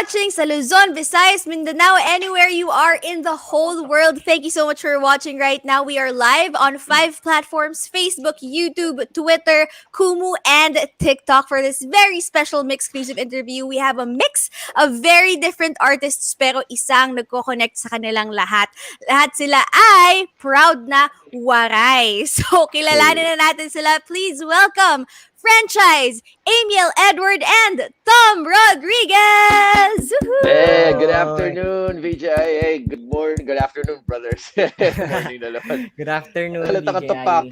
watching sa Luzon, Visayas, Mindanao, anywhere you are in the whole world. Thank you so much for watching right now. We are live on 5 platforms: Facebook, YouTube, Twitter, Kumu, and TikTok for this very special MYXclusive interview. We have a mix of very different artists pero isang nagko-connect sa kanilang lahat. Lahat sila ay proud na waray. So, kilalanin na natin sila. Please welcome FRNCHZ, Amiel, Edward, and Tom Rodriguez! Hey, good afternoon, VJ. Hey, good morning, good afternoon, brothers. Good morning na naman. Good afternoon, Halata ka VJ. tupak.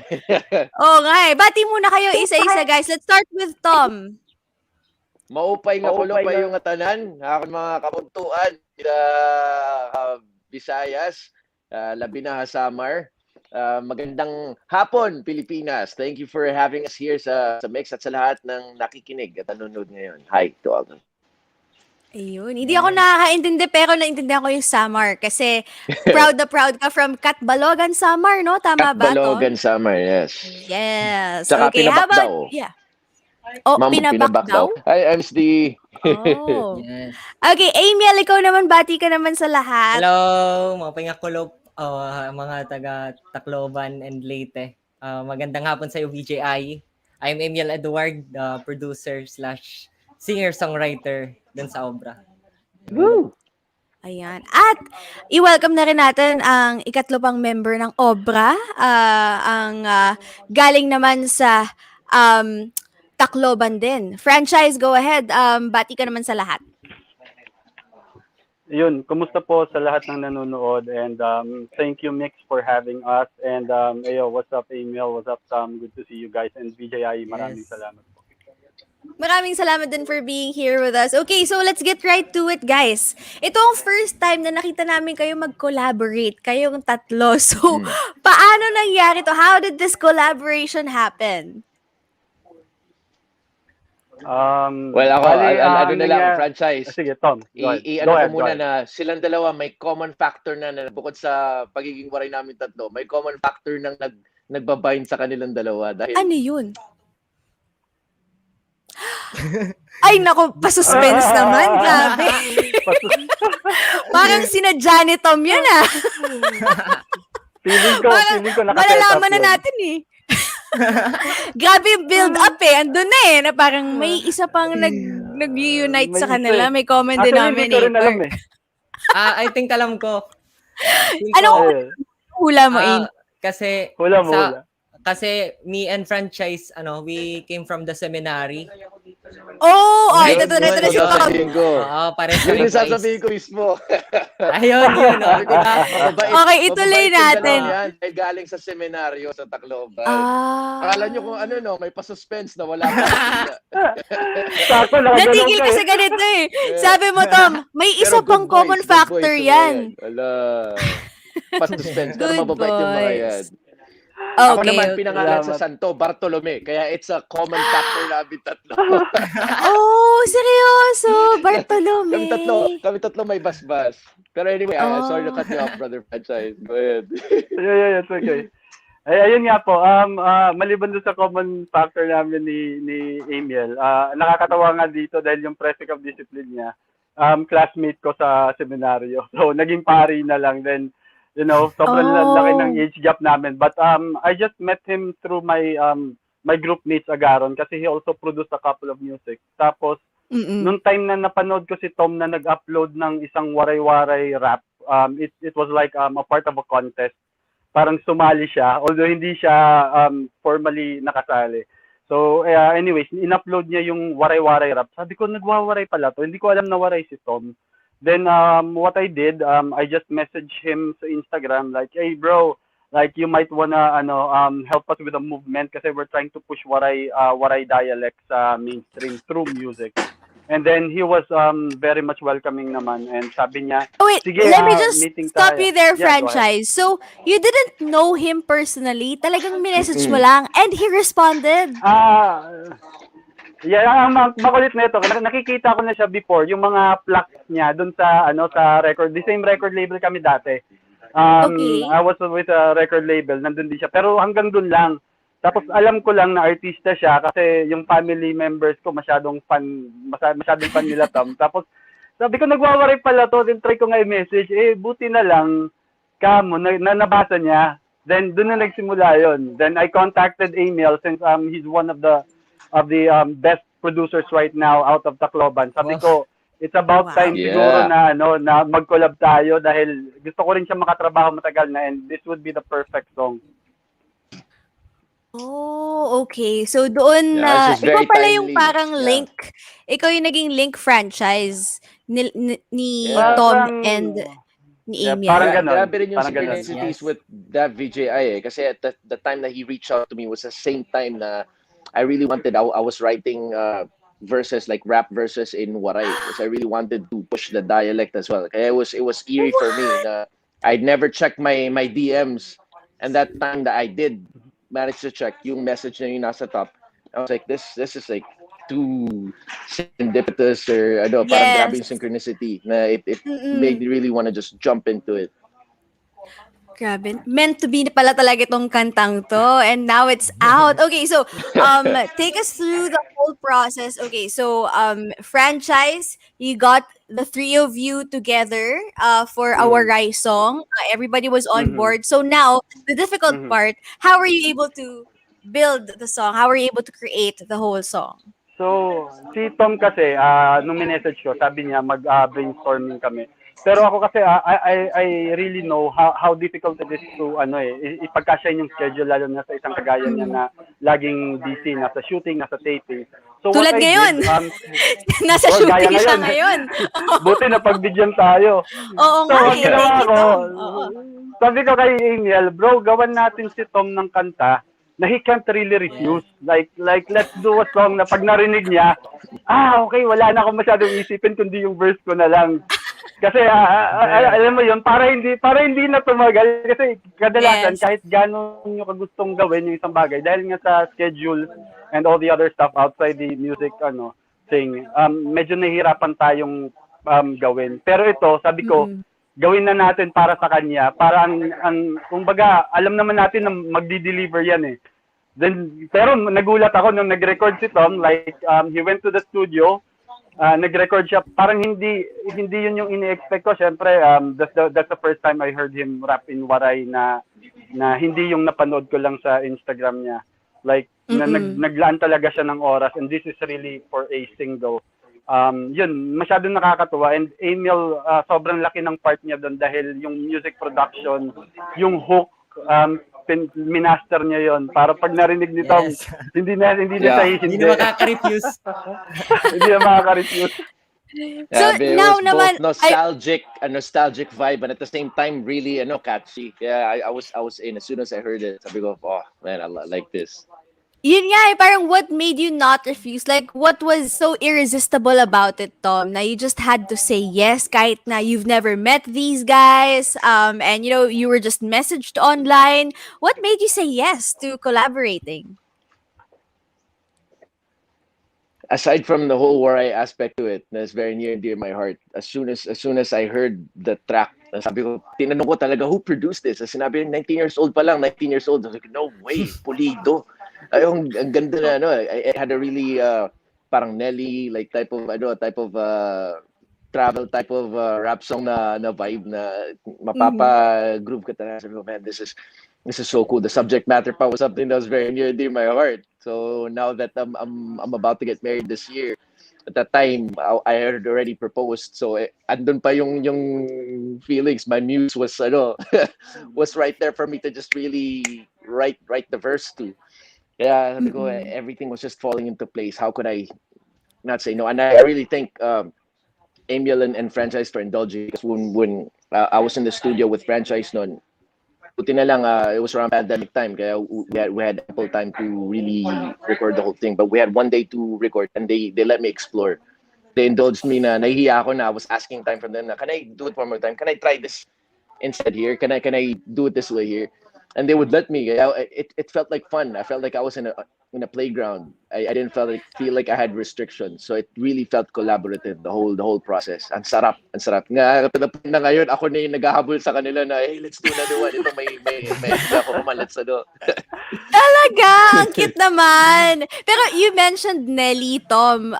Oo nga eh. Bati muna kayo isa-isa, guys. Let's start with Tom. Maupay nga kulupay yung atanan. Ako mga kamuntuan, Visayas, labi na Samar. Magandang hapon, Pilipinas. Thank you for having us here sa Mix at sa lahat ng nakikinig at nanonood ngayon. Hi to all. Ayun. Hindi ako nakakaintindi pero naintindihan ko yung Samar kasi proud na proud ka from Catbalogan, Samar, no? Tama ba, Tom? Catbalogan, Samar, yes. Yes. Tsaka okay, Pinabak how about... daw. Yeah. Oh, Ma'am, Pinabak daw? I'm the... Oh. Yes. Okay, Amiel, ikaw naman, bati ka naman sa lahat. Hello, mga pingakulop, mga taga Tacloban and Leyte. Magandang hapon sa iyo, VJI. I'm Amiel Edward, the producer slash singer-songwriter dun sa obra. Woo! Ayan. At i-welcome na rin natin ang ikatlo pang member ng obra, ang galing naman sa Tacloban din. FRNCHZ, go ahead. Bati ka naman sa lahat. Yun, kumusta po sa lahat ng nanonood, and thank you Mix for having us, and ayo, what's up Amiel, what's up Tom, good to see you guys, and VJI, maraming salamat po. Maraming salamat din for being here with us. Okay, so let's get right to it, guys. Ito ang first time na nakita namin kayo mag-collaborate, kayong tatlo. So, paano nangyari to? How did this collaboration happen? Well, ako, ano na lang, franchise. Sige, Tom. Ano ko muna na silang dalawa may common factor na bukod sa pagiging waray namin tatlo, may common factor nang nagbabind sa kanilang dalawa. Dahil... Ano yun? Ay, nako, pa-suspense naman. Grabe. Parang sinadya ni Tom yan, ah. feeling ko malalaman na natin, eh. Grabe yung build up andun na na parang may isa pang nag-unite sa kanila, may common denominator. I think alam ko. Anong hula mo, Aim? Kasi kasi me and FRNCHZ, we came from the seminary. Ito na si Tom. Pares yun yung sasabihin ko mismo. Ayun. Okay, ituloy natin. Ay galing sa seminaryo sa Tacloban. Akala nyo kung may pa-suspense na wala pa. Natigil ka sa ganito eh. Sabi mo, Tom, may isa pang common factor yan. Wala. Pa-suspense. Pero mababait yung mga yan. Okay, ako naman pinangalan sa Santo Bartolome, kaya it's a common factor namin tatlo. Seryoso? Bartolome. Kami tatlo may basbas. Pero anyway, sorry to cut you off, brother FRNCHZ. Go ahead. Yeah, it's okay. Ayun nga po, maliban doon sa common factor namin ni Amiel, nakakatawa nga dito dahil yung prefect of discipline niya, classmate ko sa seminaryo. So, naging pari na lang. Then, sobrang laki ng age gap namin. But I just met him through my my group mates Agaron kasi he also produced a couple of music. Tapos, nung time na napanood ko si Tom na nag-upload ng isang waray-waray rap, it was like a part of a contest. Parang sumali siya, although hindi siya formally nakasali. So, anyways, in-upload niya yung waray-waray rap. Sabi ko, nagwawaray pala to. Hindi ko alam na waray si Tom. Then what I did, I just messaged him sa Instagram like, hey bro, like you might wanna help us with a movement kasi we're trying to push waray dialect sa mainstream through music. And then he was very much welcoming naman, and sabi niya, sige, let me just stop you there, Yeah, FRNCHZ. So, you didn't know him personally? Talagang minessage mo lang and he responded? Yeah, makulit na ito. Nakikita ko na siya before, yung mga plaques niya dun sa sa record. The same record label kami dati. Okay. I was with a record label, nandun din siya. Pero hanggang dun lang. Tapos alam ko lang na artista siya kasi yung family members ko masyadong fan nila Tom. Tapos Sabi ko, nagwawaray pala to. Then try ko nga i-message. Buti na lang, kamo, nabasa niya. Then doon na nagsimula yon. Then I contacted Amiel since he's one of the best producers right now out of Tacloban. Sabi ko, it's about time siguro na na mag-collab tayo dahil gusto ko rin siya makatrabaho matagal na and this would be the perfect song. Oh, okay. So doon Yeah, it's just ikaw very pala yung timely. parang Yeah. link. Ikaw yung naging link franchise ni Yeah. Tom Parang- and ni Yeah, Amiel. parang ganon. Grabe rin yung Parang ganon. synchronicities Yes. with that VJI kasi at the time that he reached out to me was the same time na I really wanted, I was writing verses, like rap verses in Waray because I really wanted to push the dialect as well. Kaya it was eerie for me na I'd never checked my DMs, and that time that I did manage to check yung message na yung nasa top, I was like, this is like too serendipitous or parang Yes. grabe yung synchronicity na it made me really want to just jump into it. Grabe. Meant to be pala talaga itong kantang to. And now it's out. Okay, so take us through the whole process. Okay, so franchise, you got the three of you together for our Rai song. Everybody was on board. So now, the difficult part, how were you able to build the song? How were you able to create the whole song? So, si Tom kasi, nung minessage ko, sabi niya, mag-brainstorming kami. Pero ako kasi, I really know how difficult it is to, ipagkasya yung schedule, lalo na sa isang kagaya niya na laging busy, nasa shooting, nasa taping. So, Tulad what I ngayon. did, Nasa gaya shooting siya ngayon. ngayon. Buti na pagbigyan tayo. Oo So, nga ang eh. ginawa Thank you, ko, Tom. Oo. sabi ko kay Amiel, bro, gawan natin si Tom ng kanta na he can't really refuse. Like let's do a song na pag narinig niya, okay, wala na akong masyadong isipin kundi yung verse ko na lang. Kasi alam mo yun, para hindi na tumagal kasi kadalasan Yes. kahit gano'n nyo kagustong gawin yung isang bagay dahil nga sa schedule and all the other stuff outside the music thing, medyo nahihirapan tayong gawin. Pero ito, sabi ko, gawin na natin para sa kanya. Para kumbaga, alam naman natin na magdi-deliver yan eh. Then, pero nagulat ako nung nag-record si Tom, like, he went to the studio, nag-record siya, parang hindi yun yung ini-expect ko. Siyempre, that's the first time I heard him rap in Waray na hindi yung napanood ko lang sa Instagram niya. Like, naglaan talaga siya ng oras, and this is really for a single. Yun, masyadong nakakatuwa. And Amiel, sobrang laki ng part niya doon dahil yung music production, yung hook, minaster niya yon para pag narinig ni Tom, Yes. hindi na Hindi hindi. na makaka-refuse. Hindi na makaka-refuse. So, It now was naman, both a nostalgic vibe, but at the same time, really, catchy. Yeah, I was in as soon as I heard it. Sabi ko, oh man, I like this. yun nga eh, parang what made you not refuse? Like, what was so irresistible about it, Tom, na you just had to say yes kahit na you've never met these guys, and you were just messaged online. What made you say yes to collaborating? Aside from the whole Waray aspect to it, that's very near and dear to my heart. As soon as I heard the track, sabi ko, tinanong ko talaga, who produced this? Sinabi, 19 years old pa lang, 19 years old. I was like, no way, Pulido. Ang ganda na, I had a really parang Nelly like type of travel type of rap song na vibe na mapapa-groove ka talaga. Sabi ko, man, this is so cool. The subject matter pa was something that was very near and dear to my heart. So now that I'm about to get married this year, at that time I had already proposed. So andun pa yung feelings. My muse was was right there for me to just really write the verse to. Yeah, sabi ko, everything was just falling into place. How could I not say no? And I really thank Amiel and Franchise for indulging, because when I was in the studio with Franchise noon, buti na lang, it was around pandemic time, kaya we had ample time to really record the whole thing. But we had one day to record, and they let me explore. They indulged me na nahihiya ako na I was asking time from them na, can I do it one more time? Can I try this instead here? Can I do it this way here? And they would let me. It felt like fun. I felt like I was in a playground. I didn't feel like I had restrictions. So it really felt collaborative, the whole process. Ang sarap. Nga, to the point na ngayon, ako na yung naghahabol sa kanila na, hey, let's do another one. Ito may ako, let's Talaga? talaga? Ang cute naman. Pero you mentioned Nelly, Tom.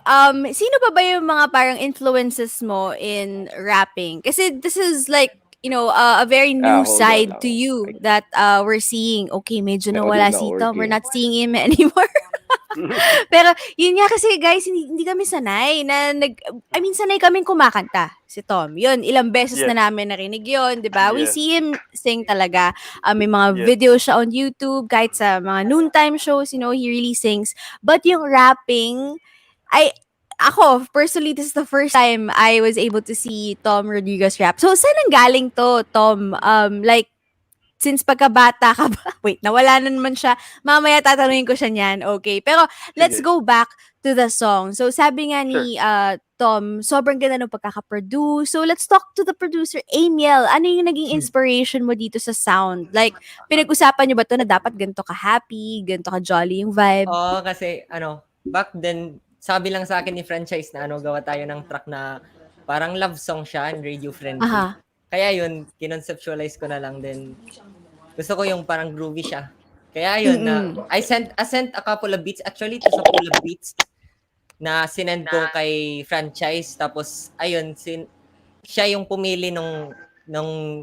Sino pa ba yung mga parang influences mo in rapping? Kasi this is like, a very new Hold on side lang. to you that we're seeing. Okay, medyo My audio nawala is not si Tom. We're working. not seeing him anymore. Pero yun nga kasi guys, hindi kami sanay na sanay kaming kumakanta si Tom. Yun, ilang beses Yes. na namin narinig yun, 'di ba? We Yes. see him sing talaga. May mga Yes. videos siya on YouTube, kahit sa mga noontime shows, he really sings. But yung rapping, ako, personally, this is the first time I was able to see Tom Rodriguez rap. So, saan ang galing to, Tom? Like, since pagkabata ka ba? Wait, nawala na naman siya. Mamaya tatanungin ko siya niyan. Okay. Pero let's Sige. go back to the song. So sabi nga Sure. ni Tom, sobrang ganda ng pagkakaproduce. So let's talk to the producer, Amiel. Ano yung naging inspiration mo dito sa sound? Like, pinag-usapan niyo ba to na dapat ganito ka happy, ganito ka jolly yung vibe? Oo, kasi back then, sabi lang sa akin ni Franchise na gawa tayo ng track na parang love song siya and radio friendly. Aha. Kaya yun, kinonceptualize ko na lang din. Gusto ko yung parang groovy siya. Kaya yun na I sent a couple of beats. Actually, ito sa pool of beats na sinend ko kay Franchise. Tapos, ayun, siya yung pumili nung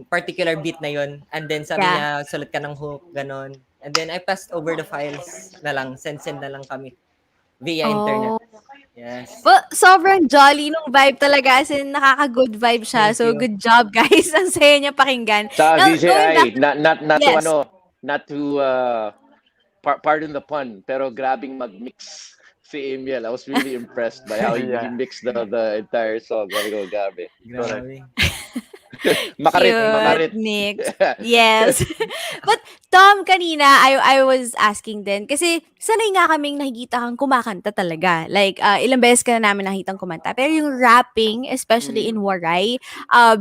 particular beat na yun. And then sabi niya, sulat ka ng hook, ganon. And then I passed over the files na lang. Send na lang kami via internet. Yes. Well, sobrang jolly nung vibe talaga. As in, nakaka-good vibe siya. Thank So, you. good job, guys. Ang saya niya pakinggan. Sa Now, going back VJI, not Yes. not to pardon the pun, pero grabing mag-mix si Amiel. I was really impressed by how he Yeah. mixed the entire song. Sabi ko, grabe. Grabe. Makarit. Nick. Yes. But Tom, kanina, I was asking din, kasi sanay nga kaming nakikita kang kumakanta talaga. Like, ilang beses ka na namin nakitang kumanta. Pero yung rapping, especially in Waray,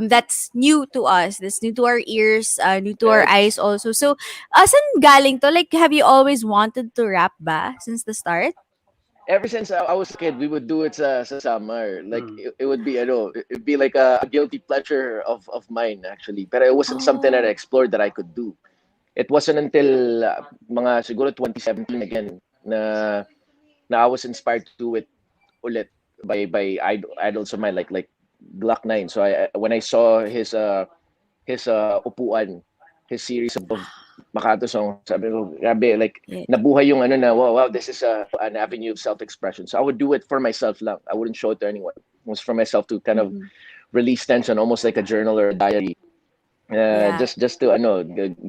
that's new to us. That's new to our ears, new to our eyes also. So, saan galing to? Like, have you always wanted to rap ba since the start? Ever since I was a kid, we would do it sa summer. Like, it would be, it'd be like a guilty pleasure of mine, actually. But it wasn't something that I explored that I could do. It wasn't until mga siguro 2017 again na I was inspired to do it ulit by idols of mine like Glock 9. So when I saw his upuan, his series of Makato songs, sabi ko, grabe, like, nabuhay yung wow, this is an avenue of self-expression. So I would do it for myself lang. I wouldn't show it to anyone. It was for myself to kind of release tension, almost like a journal or a diary. Just to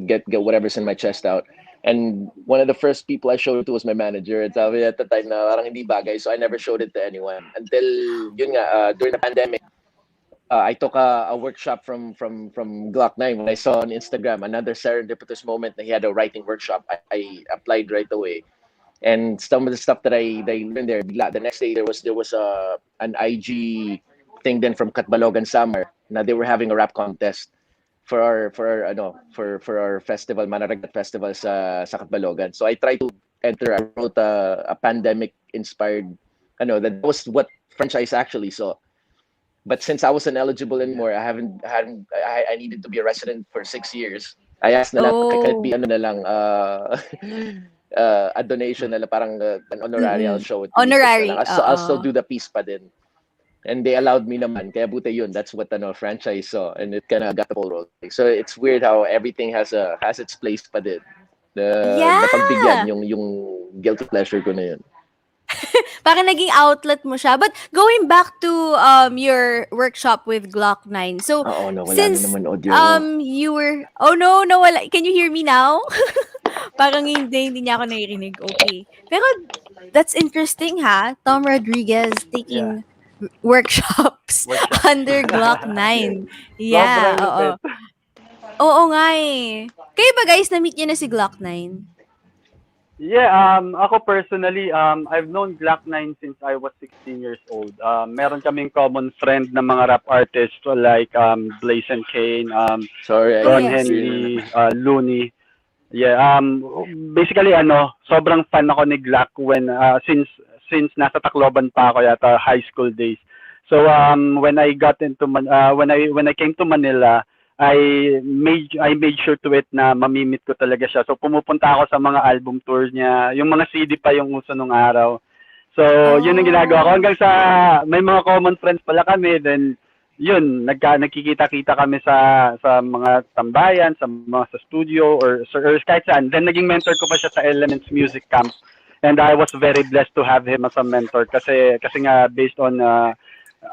get whatever's in my chest out. And one of the first people I showed it to was my manager. At sabi at the time na parang hindi bagay, so I never showed it to anyone until yun nga during the pandemic. I took a workshop from Glock 9 when I saw on Instagram another serendipitous moment that he had a writing workshop. I applied right away, and some of the stuff that I learned there. The next day there was an IG thing then from Katbalogan Summer. Now they were having a rap contest for our festival, Manaragat Festival sa Katbalogan. So I tried to enter. I wrote a pandemic inspired. That was what franchise actually saw. But since I wasn't eligible anymore, I needed to be a resident for 6 years. I asked na lang, can it be a donation na lang, parang an honorary, I'll show it to Honorary, you. I'll still do the piece pa din. And they allowed me naman. Kaya buti yun. That's what franchise saw. And it kind of got the ball rolling. So it's weird how everything has its place pa din. Napagbigyan yung guilty pleasure ko na yun. Parang naging outlet mo siya. But going back to your workshop with Glock 9. So, nawala since na naman audio. you were... Oh no, nawala. Can you hear me now? Parang hindi niya ako naririnig. Okay. Pero that's interesting ha. Tom Rodriguez taking workshops under Glock 9. Yeah, oo. Oo nga eh. Kayo ba guys, na-meet niyo na si Glock 9? Yeah, ako personally, I've known Glock 9 since I was 16 years old. Meron kaming common friend na mga rap artists like Blaze and Kane, Ron Henley, Looney. Yeah, basically sobrang fan ako ni Glock when since nasa Tacloban pa ako yata high school days. So when I got into when I came to Manila, I made sure to it na mamimit ko talaga siya. So pumupunta ako sa mga album tours niya. Yung mga CD pa yung uso nung araw. So, yun ang ginagawa ko. Hanggang sa may mga common friends pala kami, then yun, nagkikita-kita kami sa mga tambayan, sa studio, or kahit saan. Then naging mentor ko pa siya sa Elements Music Camp. And I was very blessed to have him as a mentor kasi nga based on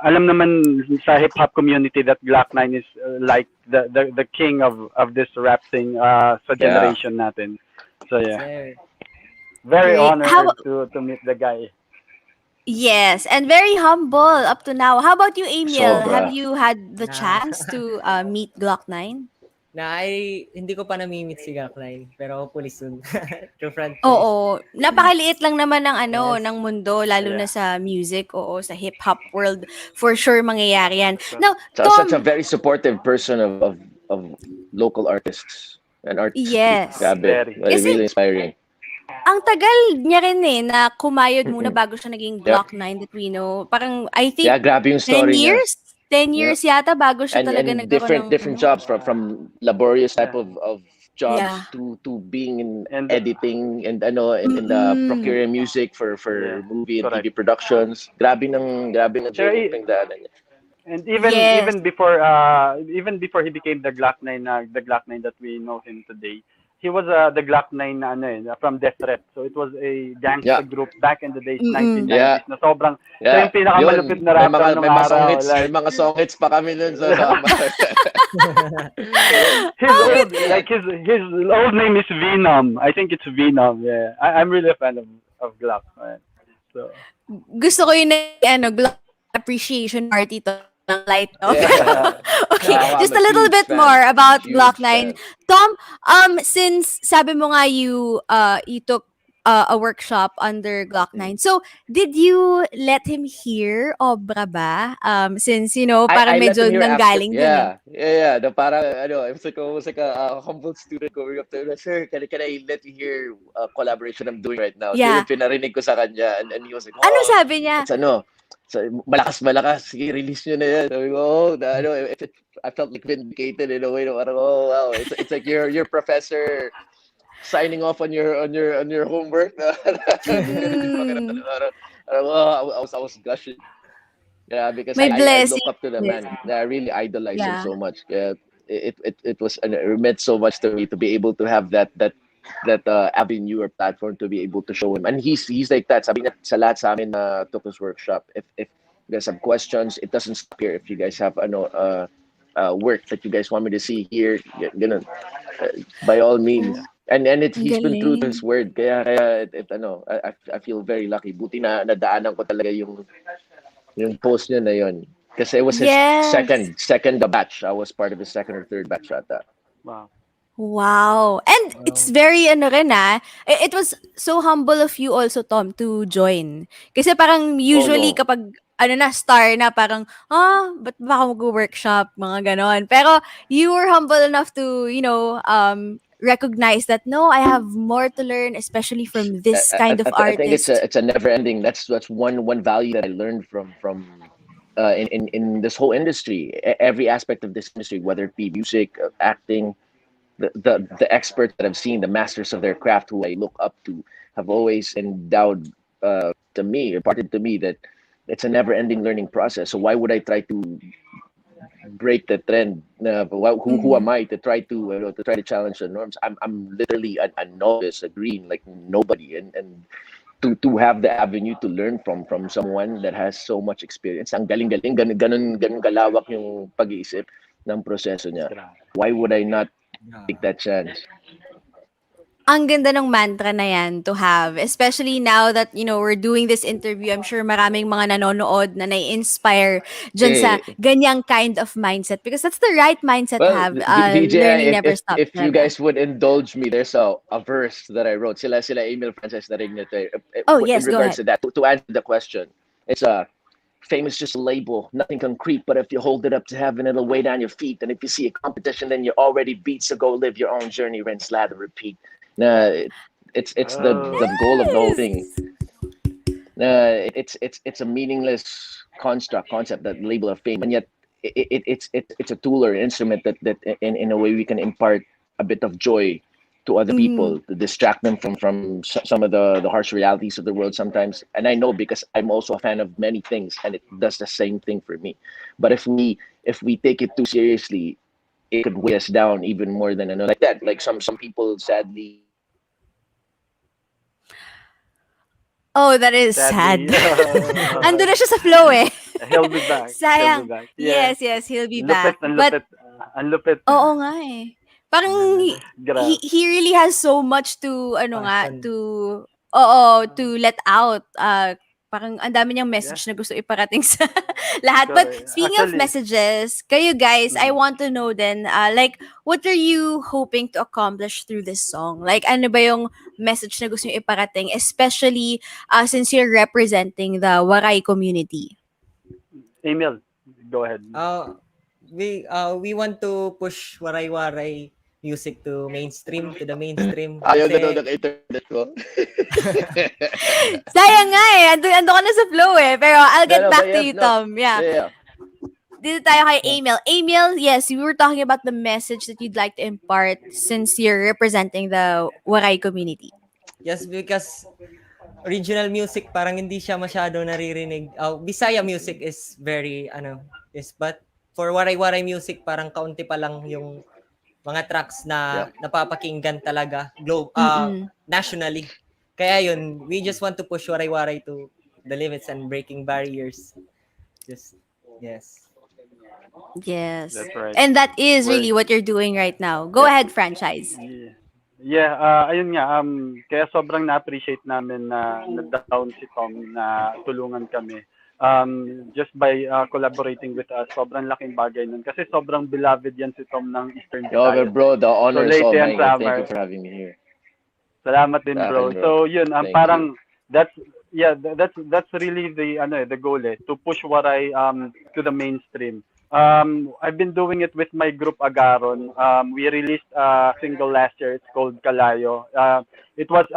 alam naman sa hip hop community that Glock 9 is like the king of this rap thing sa generation natin. So yeah. Sir. Very Great. honored to meet the guy. Yes, and very humble up to now. How about you, Amiel? Sobra. Have you had the Na- chance to meet Glock 9? Hindi ko pa namimit si Gakline, pero hopefully soon. True friend. Oo, napakaliit lang naman ng Yes. ng mundo, lalo na Yeah. sa music, sa hip hop world. For sure mangyayari yan. Now, Such a Tom, very supportive person of local artists and artists. yes. Grabe. Very. Kasi Really inspiring. ang tagal niya rin na kumayod muna bago siya naging Glock 9 that we know. Parang, I think, Yeah, grabe yung 10 story niya. years? 10 years yata bago siya talaga And nagkaroon ng different jobs from laborious type of jobs Yeah. to being in And editing and in procuring music for Yeah, movie and correct. TV productions. Grabe ng Sir, journey pinagdaanan niya. And even Yes. even before he became the Glock 9 that we know him today, he was the Glock 9 from Death Threat. So it was a gangster Yeah. group back in the days, Mm-mm. 1990s, na sobrang siya Yeah. yung pinakamalupit na rapper nung may mga araw. song hits, Like, may mga song hits pa kami nun sa his old name is Venom. I think it's Venom. Yeah, I'm really a fan of Glock. Man. So Gusto ko yung Glock appreciation party to ng light off. Yeah. Okay, Yeah, I'm just a a little huge bit fan. more about Huge Glock 9. fan. Tom, since sabi mo nga you took a workshop under Glock 9. So, did you let him hear obra ba? Since, parang I let medyo him hear nanggaling dun eh. Yeah. The parang it was like a humble student going up to him. Sir, can I let you hear a collaboration I'm doing right now? Yeah. So, yun, pinarinig ko sa kanya and he was like, Ano sabi niya? it's so, malakas, sige, release nyo na yan. Sabi ko, I felt like vindicated in a way. Parang, oh wow, it's like your professor signing off on your homework. Mm. I was gushing. Yeah, because May I blessing. look up to the man. I really idolize him Yeah. so much. Yeah, it was it meant so much to me to be able to have that avenue or platform to be able to show him. And he's like that. Sabi niya sa lahat sa amin na took his workshop. If you guys have questions, it doesn't stop here. If you guys have work that you guys want me to see here, by all means. And he's been true to his word. Kaya I feel very lucky. Buti na nadaanan ko talaga yung post niya na yun. Kasi it was his Yes. second batch. I was part of his second or third batch ata. wow. Wow. And it's very it was so humble of you also, Tom, to join. Kasi parang usually no. kapag star na parang, ba't ba ako mag-workshop? Mga ganon. Pero you were humble enough to, recognize that, no, I have more to learn, especially from this kind of I think artist. it's a never ending. That's one value that I learned from in this whole industry. Every aspect of this industry, whether it be music, acting, the experts that I've seen, the masters of their craft who I look up to, have always endowed to me, imparted to me that it's a never-ending learning process. So why would I try to break the trend? Who am I to try to challenge the norms? I'm literally a novice, a green, like nobody, and to have the avenue to learn from someone that has so much experience. Ang galing-galing, ganun kalawak yung pag-iisip ng proseso niya. Why would I not take that chance? Ang ganda ng mantra na yan to have, especially now that, we're doing this interview. I'm sure maraming mga nanonood na nai-inspire dyan sa ganyang kind of mindset, because that's the right mindset to have. Learning never stops. If you guys would indulge me, there's a verse that I wrote. Sila Amiel FRNCHZ na rin nito. Oh, yes, in go regards ahead. to that, to answer the question, it's fame is just a label, nothing concrete. But if you hold it up to heaven, it'll weigh down your feet. And if you see a competition, then you're already beat. So go live your own journey, rinse, lather, repeat. It's the goal of the whole thing. It's a meaningless concept, that label of fame, and yet it's a tool or an instrument that in a way we can impart a bit of joy to other people, to distract them from some of the harsh realities of the world sometimes. And I know because I'm also a fan of many things, and it does the same thing for me. But if we take it too seriously, it could weigh us down even more than like that. Like some people sadly Oh, that is Sadly, sad. Ando na siya sa flow eh. he'll be back. He'll be Sayang. back. Yeah. Yes, yes, he'll be Lupit, back. ang But lupit. Ang lupit. oo nga eh. Parang Gra- he really has so much to Passion. to let out. Parang ang dami niyang yeah. message na gusto iparating sa lahat. But Correct. speaking of Actually, messages, kayo guys, I mm, want to know then, like, what are you hoping to accomplish through this song? Like, ano ba yung message na gusto niyo iparating, especially since you're representing the Waray community? Emil, go ahead. We want to push waray-waray music to the mainstream ayaw na daw kasi ng internet ko. Sayang nga eh. Ando ka na sa flow eh. Pero I'll get No, back but to yes, you, no. Tom. Yeah. Yeah. Dito tayo kay Amiel. Amiel, yes, we were talking about the message that you'd like to impart since you're representing the Waray community. yes, because original music parang hindi siya masyado naririnig. Bisaya music is very but for waray-waray music parang kaunti pa lang yung mga tracks na napapakinggan talaga Mm-mm. nationally. Kaya yun, we just want to push waray-waray to the limits and breaking barriers. Just yes. Yes. That's right. And that is We're- really what you're doing right now. Go ahead, franchise. Yeah. Yeah, ayun nga, kaya sobrang na-appreciate namin na na-down si Tom na tulungan kami. Just by collaborating with us, sobrang laking bagay nun. Kasi sobrang beloved yan si Tom ng Eastern Yo, Visayas. bro, the honor is all Leyte and mine. Thank Samar. you for having me here. Salamat din, Sa bro. akin, bro. So, yun, Thank parang that's really the goal to push Waray to the mainstream. I've been doing it with my group Agaron. We released a single last year. It's called Kalayo. It was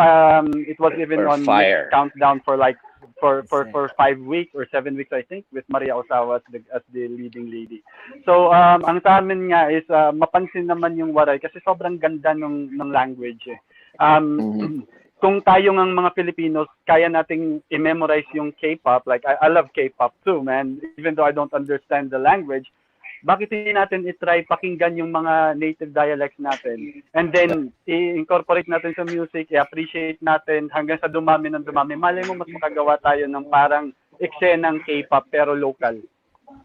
even Or on Fire. Mix Countdown for like for 5 weeks or 7 weeks, I think, with Maria Osawa as the leading lady. So ang sa amin nga is mapansin naman yung Waray kasi sobrang ganda ng language. Kung tayo ng mga Filipinos, kaya nating i-memorize yung K-pop. Like, I love K-pop too, man. Even though I don't understand the language, bakit hindi natin i-try pakinggan yung mga native dialects natin? And then, i-incorporate natin sa music, i-appreciate natin hanggang sa dumami ng dumami. Malay mo, mas makagawa tayo ng parang eksenang K-pop pero local.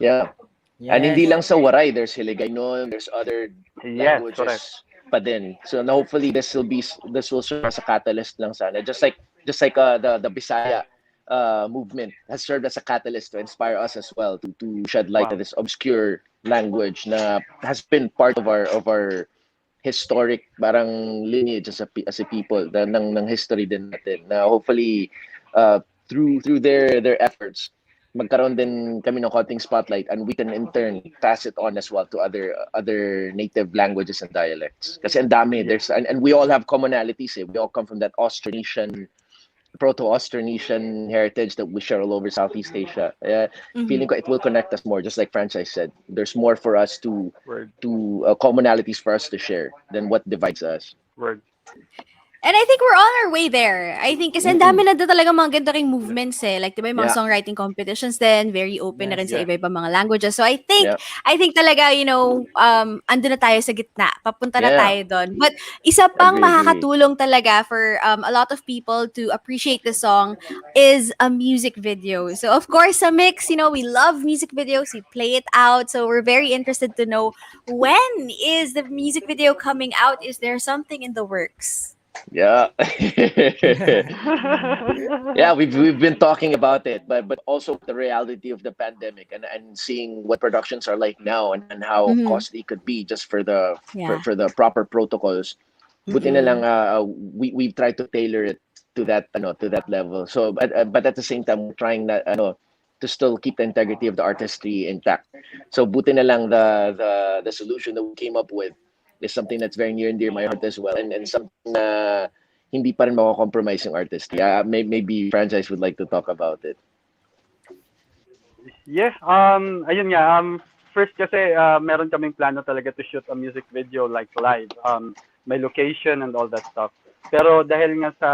Yeah. Yes. And hindi lang sa Waray, there's Hiligaynon, there's other Yes, languages correct. pa din. So hopefully this will serve as a catalyst lang sana. Just like the Bisaya movement has served as a catalyst to inspire us as well to shed light Wow. to this obscure language na has been part of our historic parang lineage as a people ng history din natin. Na hopefully through their efforts magkaroon din kami ng konting spotlight and we can in turn pass it on as well to other native languages and dialects. Kasi ang dami, and we all have commonalities. We all come from that Austronesian, Proto-Austronesian heritage that we share all over Southeast Asia. Feeling ko it will connect us more, just like franchise said. There's more for us to commonalities for us to share than what divides us. Word. And I think we're on our way there. I think kasi ang dami na talaga mga ganito ring movements eh. Like, diba yung mga songwriting competitions din, very open na rin sa iba-iba mga languages. So I think talaga, ando na tayo sa gitna. Papunta na tayo doon. But isa pang makakatulong talaga for a lot of people to appreciate the song is a music video. So of course, sa Mix, we love music videos. We play it out. So we're very interested to know, when is the music video coming out? Is there something in the works? Yeah. Yeah, we've been talking about it, but also the reality of the pandemic and seeing what productions are like now and how costly it could be just for the for the proper protocols. Buti na lang we've tried to tailor it to that level. So but at the same time we're trying to still keep the integrity of the artistry intact. So buti na lang the solution that we came up with is something that's very near and dear my heart as well, and something na hindi pa rin mako-compromise yung artistry. Maybe franchise would like to talk about it. Yeah, ayun nga, first kasi meron kaming plano talaga to shoot a music video like live. May location and all that stuff. Pero dahil nga sa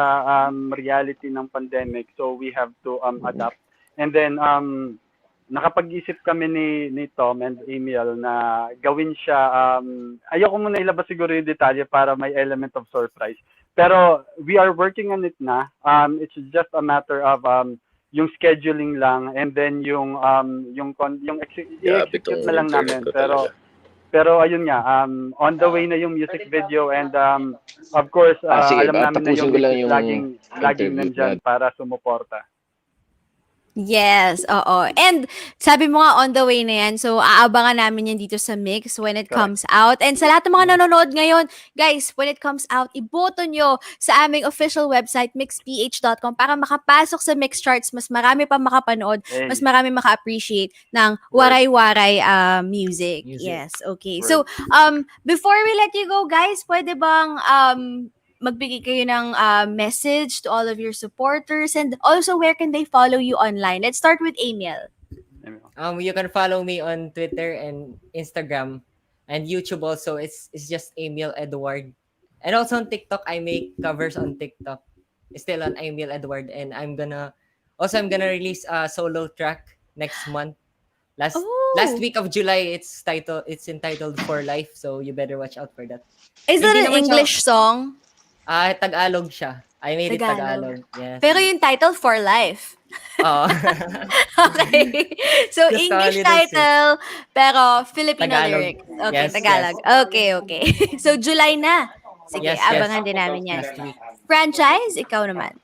reality ng pandemic, so we have to adapt. And then nakapag-isip kami ni Tom and Amiel na gawin siya, ayoko muna ilabas siguro yung detalye para may element of surprise. Pero we are working on it na. It's just a matter of yung scheduling lang, and then yung i-execute na lang namin. Pero ayun nga, on the way na yung music video, and of course sige, alam namin na yung tapusin ko lang laging yung nandyan para sumuporta. Yes, oo. And sabi mo nga on the way na yan, so aabangan namin yan dito sa Mix when it comes out. And sa lahat ng mga nanonood ngayon, guys, when it comes out, iboto nyo sa aming official website, mixph.com, para makapasok sa Mix Charts, mas marami pa makapanood, mas marami maka-appreciate ng waray-waray music. Yes, okay. Right. So, before we let you go, guys, pwede bang magbigay kayo ng message to all of your supporters, and also where can they follow you online? Let's start with Amiel. You can follow me on Twitter and Instagram and YouTube also. It's just Amiel Edward. And also on TikTok, I make covers on TikTok. It's still on Amiel Edward, and I'm gonna release a solo track next month. Last week of July, it's entitled For Life, so you better watch out for that. Is that Hindi an naman English song? Tagalog siya. I made it Tagalog. Yes. Pero yung title, For Life. Oo. Okay. So, Just English little title, pero Filipino Tagalog. lyrics. Okay, Yes, Tagalog. Okay. So, July na. Sige, Yes, abangan din namin yan. Next week. Franchise, ikaw naman.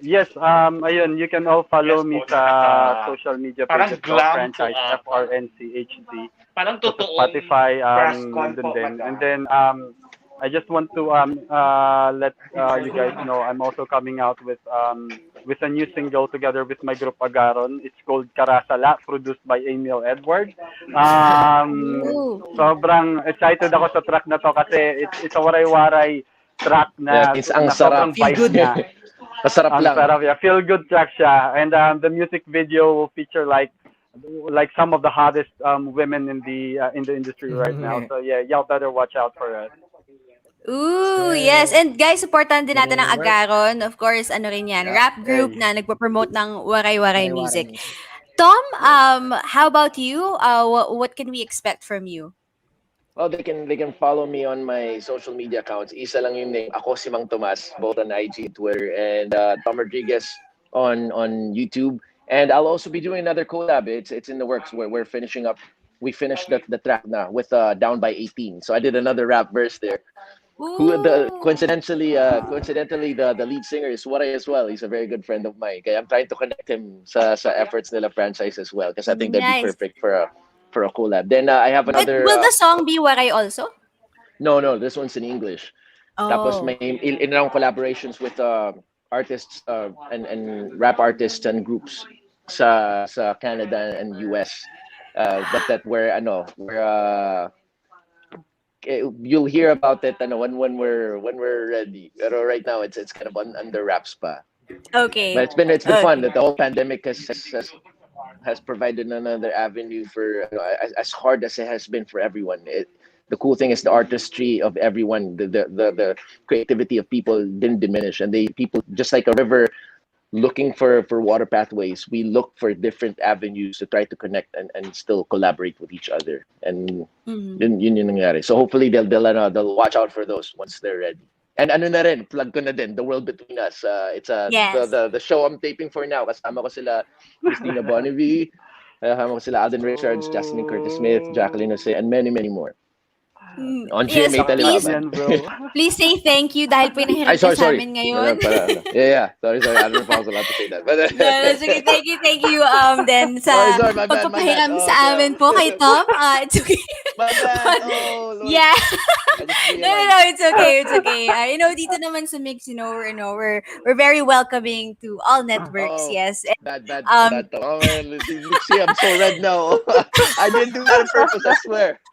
Yes, ayun, you can all follow me sa social media pages of franchise FRNCHZ. Parang Sa totoo. Spotify, press con nandun po din. pagka- And then, I just want to let you guys know I'm also coming out with a new single together with my group Agaron. It's called Karasala, produced by Amiel Edward. Sobrang excited ako sa track na to kasi it's a waray-waray track na, It's ang na sobrang sarap. vibe niya. Masarap Ang lang. sarap, yeah. Feel good track siya. And the music video will feature like some of the hottest women in the industry right now. So yeah, y'all better watch out for it. Ooh, yes. And guys, supportan din natin ang Work. Agaron. Of course, ano rin yan, rap group Hey. na nagpo-promote ng waray-waray Waray-waray music. music. Tom, how about you? What can we expect from you? Well, they can follow me on my social media accounts. Isa lang yung name. Ako si Mang Tomas, both on IG, Twitter, and Tom Rodriguez on YouTube. And I'll also be doing another collab. It's in the works. We're finishing up. We finished the track now with Down by 18. So I did another rap verse there. Coincidentally, the lead singer is Waray as well. He's a very good friend of mine. Kaya I'm trying to connect him sa efforts nila franchise as well, because I think that'd be Nice. perfect for a collab. Then I have But another. will the song be Waray also? No, this one's in English. Tapos may ilang collaborations with artists and rap artists and groups sa Canada and US. But that where you'll hear about it when we're ready. Pero right now it's kind of under wraps pa. Okay. But it's been fun. The whole pandemic has provided another avenue for as hard as it has been for everyone. The cool thing is the artistry of everyone, the creativity of people didn't diminish, and people, just like a river looking for water pathways, we look for different avenues to try to connect and still collaborate with each other, and yun yung nangyari. So hopefully they'll watch out for those once they're ready. And ano na rin, plug ko na din, The World Between Us. It's Yes. the show I'm taping for now. Kasama ko sila Christina Bonnevie, kasama ko sila Alden Richards, Jasmine Curtis Smith, Jacqueline Jose, and many, many more. On Yes, GMA please, Television. Yan, bro. please say thank you dahil pinahirap Ay, ka sa sorry. amin ngayon. Yeah. Sorry. I don't know if I was allowed to say that. But, Sige, thank you then sa Sorry, my bad. pagpapahiram Oh, sa amin po kay Tom. It's okay. My bad. Oh, Lord. Yeah. I just No, realized. it's okay. Dito naman sa Mix, we're very welcoming to all networks, Oh. yes. Bad. Um, Oh, man. See, I'm so red now. I didn't do that on purpose, I swear.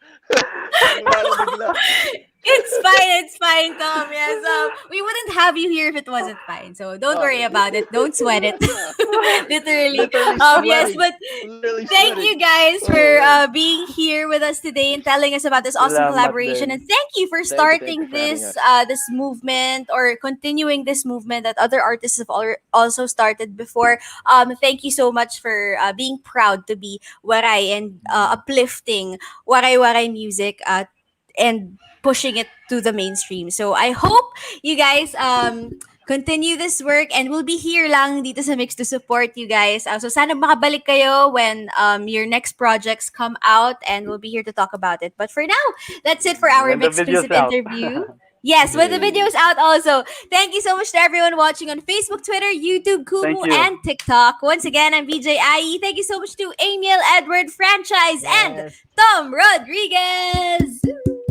It's fine, Tom. Yes, we wouldn't have you here if it wasn't fine. So don't worry about it. Don't sweat it. Literally. Literally Yes, sweating. but Literally thank sweating. you guys Oh, for man. being here with us today and telling us about this awesome Salamat collaboration. And din. thank you for Thank you starting for having this us. this movement or continuing this movement that other artists have also started before. Thank you so much for being proud to be Waray and uplifting Waray music and pushing it to the mainstream. So I hope you guys continue this work and we'll be here lang dito sa Mix to support you guys. So sana makabalik kayo when your next projects come out and we'll be here to talk about it. But for now, that's it for our When the Mix video's exclusive out. interview. Yes, when the video Yay. is out also. Thank you so much to everyone watching on Facebook, Twitter, YouTube, Thank Kumu, you. and TikTok. Once again, I'm BJ IE. Thank you so much to Amiel, Edward, Franchise, and Yes. Tom Rodriguez.